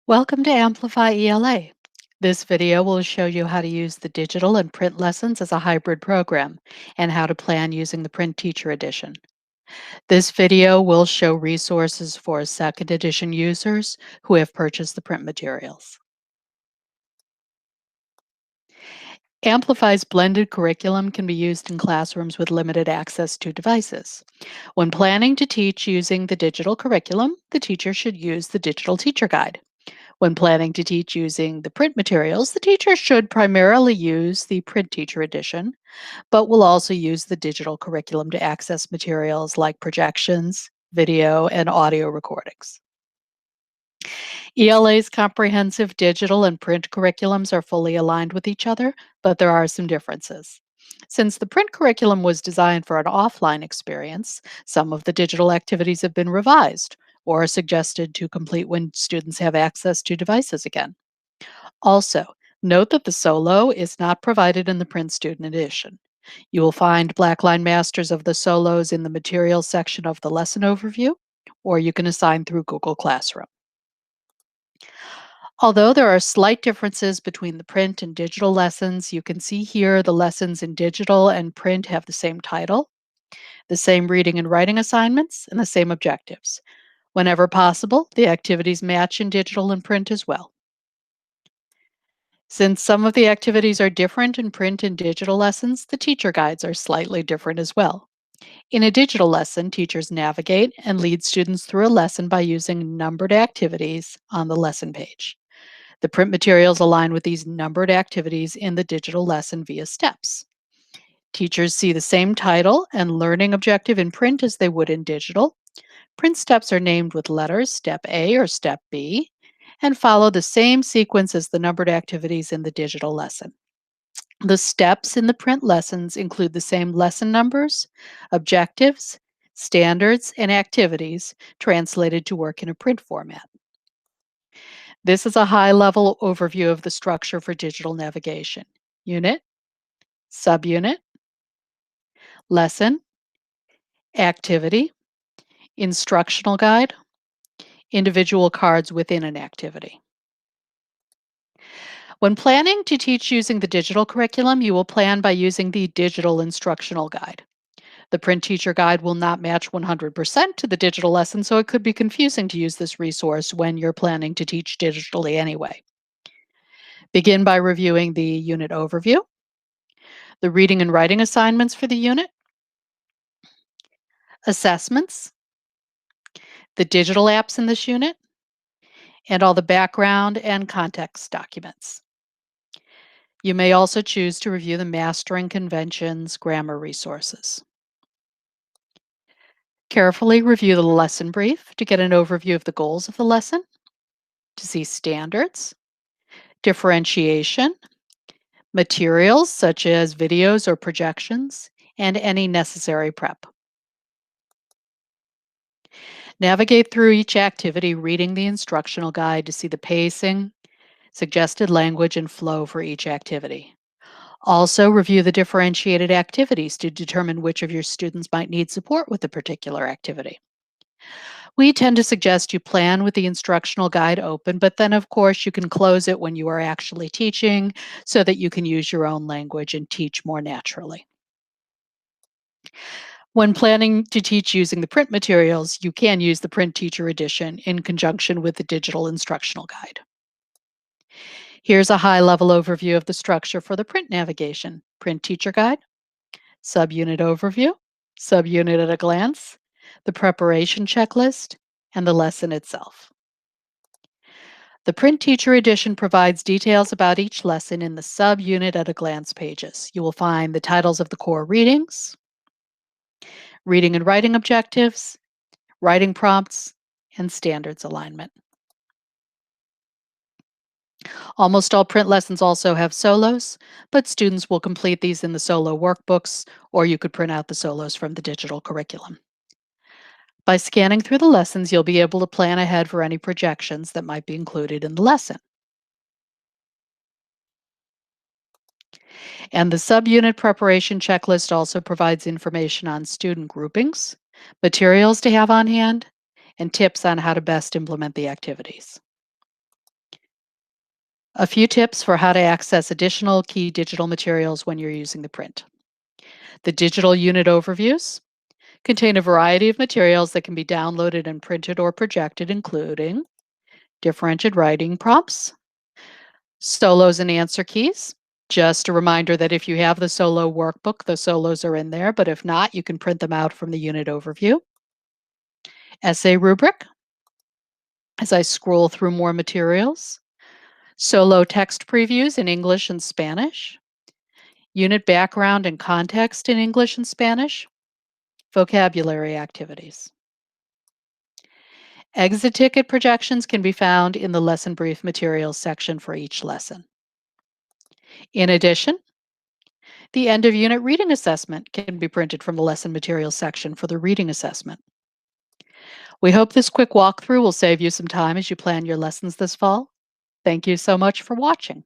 Welcome to Amplify ELA. This video will show you how to use the digital and print lessons as a hybrid program and how to plan using the Print Teacher Edition. This video will show resources for second edition users who have purchased the print materials. Amplify's blended curriculum can be used in classrooms with limited access to devices. When planning to teach using the digital curriculum, the teacher should use the digital teacher guide. When planning to teach using the print materials, the teacher should primarily use the Print Teacher Edition, but will also use the digital curriculum to access materials like projections, video, and audio recordings. ELA's comprehensive digital and print curriculums are fully aligned with each other, but there are some differences. Since the print curriculum was designed for an offline experience, some of the digital activities have been revised or are suggested to complete when students have access to devices again. Also, note that the solo is not provided in the print student edition. You will find Blackline Masters of the solos in the materials section of the lesson overview, or you can assign through Google Classroom. Although there are slight differences between the print and digital lessons, you can see here the lessons in digital and print have the same title, the same reading and writing assignments, and the same objectives. Whenever possible, the activities match in digital and print as well. Since some of the activities are different in print and digital lessons, the teacher guides are slightly different as well. In a digital lesson, teachers navigate and lead students through a lesson by using numbered activities on the lesson page. The print materials align with these numbered activities in the digital lesson via steps. Teachers see the same title and learning objective in print as they would in digital. Print steps are named with letters, step A or step B, and follow the same sequence as the numbered activities in the digital lesson. The steps in the print lessons include the same lesson numbers, objectives, standards, and activities translated to work in a print format. This is a high-level overview of the structure for digital navigation. Unit, subunit, lesson, activity, instructional guide, individual cards within an activity. When planning to teach using the digital curriculum, you will plan by using the digital instructional guide. The print teacher guide will not match 100% to the digital lesson, so it could be confusing to use this resource when you're planning to teach digitally anyway. Begin by reviewing the unit overview, the reading and writing assignments for the unit, assessments, the digital apps in this unit, and all the background and context documents. You may also choose to review the mastering conventions grammar resources. Carefully review the lesson brief to get an overview of the goals of the lesson, to see standards, differentiation, materials such as videos or projections, and any necessary prep. Navigate through each activity reading the instructional guide to see the pacing, suggested language, and flow for each activity. Also, review the differentiated activities to determine which of your students might need support with a particular activity. We tend to suggest you plan with the instructional guide open, but then, of course, you can close it when you are actually teaching so that you can use your own language and teach more naturally. When planning to teach using the print materials, you can use the Print Teacher Edition in conjunction with the digital instructional guide. Here's a high-level overview of the structure for the print navigation: Print Teacher Guide, Subunit Overview, Subunit at a Glance, the Preparation Checklist, and the lesson itself. The Print Teacher Edition provides details about each lesson in the Subunit at a Glance pages. You will find the titles of the core readings, reading and writing objectives, writing prompts, and standards alignment. Almost all print lessons also have solos, but students will complete these in the solo workbooks, or you could print out the solos from the digital curriculum. By scanning through the lessons, you'll be able to plan ahead for any projections that might be included in the lesson. And the subunit preparation checklist also provides information on student groupings, materials to have on hand, and tips on how to best implement the activities. A few tips for how to access additional key digital materials when you're using the print. The digital unit overviews contain a variety of materials that can be downloaded and printed or projected, including differentiated writing prompts, solos and answer keys. Just a reminder that if you have the solo workbook, the solos are in there, but if not, you can print them out from the unit overview. Essay rubric, as I scroll through more materials. Solo text previews in English and Spanish. Unit background and context in English and Spanish. Vocabulary activities. Exit ticket projections can be found in the lesson brief materials section for each lesson. In addition, the end of unit reading assessment can be printed from the lesson materials section for the reading assessment. We hope this quick walkthrough will save you some time as you plan your lessons this fall. Thank you so much for watching.